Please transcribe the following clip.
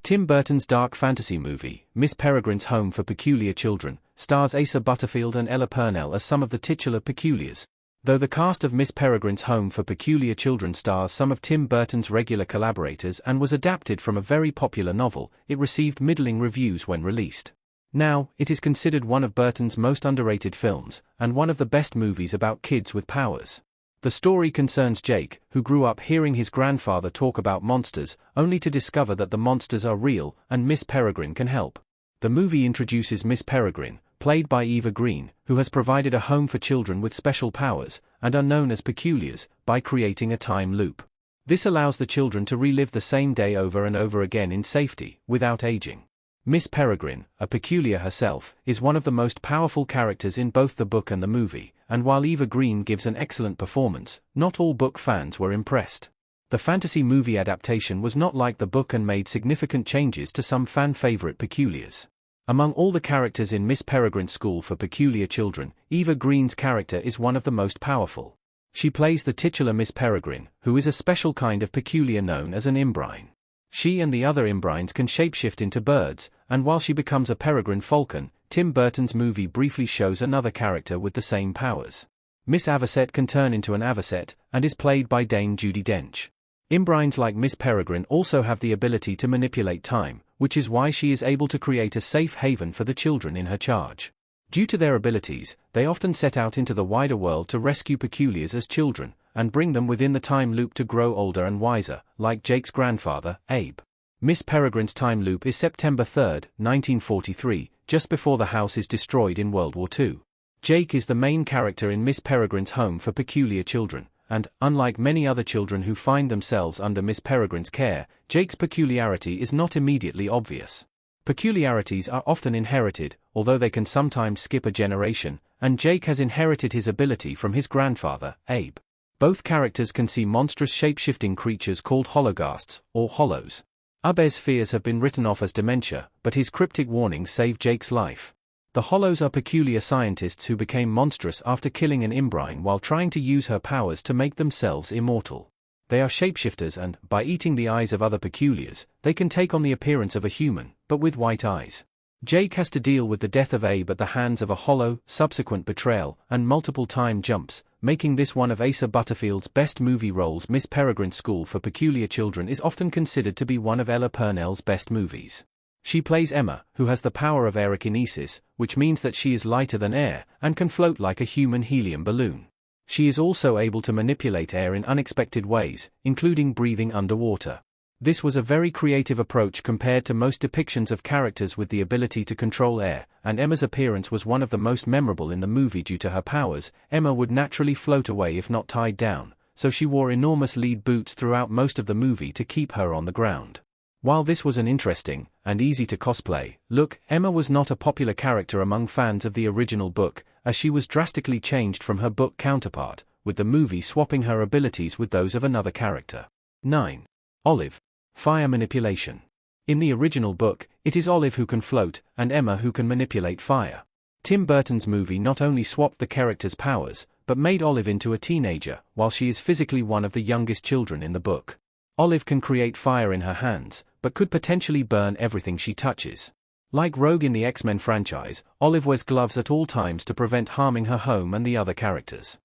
Tim Burton's dark fantasy movie, Miss Peregrine's Home for Peculiar Children, stars Asa Butterfield and Ella Purnell as some of the titular peculiars. Though the cast of Miss Peregrine's Home for Peculiar Children stars some of Tim Burton's regular collaborators and was adapted from a very popular novel, it received middling reviews when released. Now, it is considered one of Burton's most underrated films, and one of the best movies about kids with powers. The story concerns Jake, who grew up hearing his grandfather talk about monsters, only to discover that the monsters are real, and Miss Peregrine can help. The movie introduces Miss Peregrine, played by Eva Green, who has provided a home for children with special powers, and are known as peculiars, by creating a time loop. This allows the children to relive the same day over and over again in safety, without aging. Miss Peregrine, a peculiar herself, is one of the most powerful characters in both the book and the movie, and while Eva Green gives an excellent performance, not all book fans were impressed. The fantasy movie adaptation was not like the book and made significant changes to some fan-favorite peculiars. Among all the characters in Miss Peregrine's School for Peculiar Children, Eva Green's character is one of the most powerful. She plays the titular Miss Peregrine, who is a special kind of peculiar known as an imbrine. She and the other imbrines can shapeshift into birds, and while she becomes a peregrine falcon, Tim Burton's movie briefly shows another character with the same powers. Miss Avocet can turn into an avocet, and is played by Dame Judi Dench. Imbrines like Miss Peregrine also have the ability to manipulate time, which is why she is able to create a safe haven for the children in her charge. Due to their abilities, they often set out into the wider world to rescue peculiars as children, and bring them within the time loop to grow older and wiser, like Jake's grandfather, Abe. Miss Peregrine's time loop is September 3, 1943, just before the house is destroyed in World War II. Jake is the main character in Miss Peregrine's Home for Peculiar Children, and, unlike many other children who find themselves under Miss Peregrine's care, Jake's peculiarity is not immediately obvious. Peculiarities are often inherited, although they can sometimes skip a generation, and Jake has inherited his ability from his grandfather, Abe. Both characters can see monstrous shape-shifting creatures called hologhasts, or hollows. Abe's fears have been written off as dementia, but his cryptic warnings save Jake's life. The hollows are peculiar scientists who became monstrous after killing an imbrine while trying to use her powers to make themselves immortal. They are shapeshifters and, by eating the eyes of other peculiars, they can take on the appearance of a human, but with white eyes. Jake has to deal with the death of Abe at the hands of a hollow, subsequent betrayal, and multiple time jumps, making this one of Asa Butterfield's best movie roles. Miss Peregrine's School for Peculiar Children is often considered to be one of Ella Purnell's best movies. She plays Emma, who has the power of aerokinesis, which means that she is lighter than air, and can float like a human helium balloon. She is also able to manipulate air in unexpected ways, including breathing underwater. This was a very creative approach compared to most depictions of characters with the ability to control air, and Emma's appearance was one of the most memorable in the movie due to her powers. Emma would naturally float away if not tied down, so she wore enormous lead boots throughout most of the movie to keep her on the ground. While this was an interesting, and easy to cosplay, look, Emma was not a popular character among fans of the original book, as she was drastically changed from her book counterpart, with the movie swapping her abilities with those of another character. 9. Olive. Fire manipulation. In the original book, it is Olive who can float, and Emma who can manipulate fire. Tim Burton's movie not only swapped the character's powers, but made Olive into a teenager, while she is physically one of the youngest children in the book. Olive can create fire in her hands, but could potentially burn everything she touches. Like Rogue in the X-Men franchise, Olive wears gloves at all times to prevent harming her home and the other characters.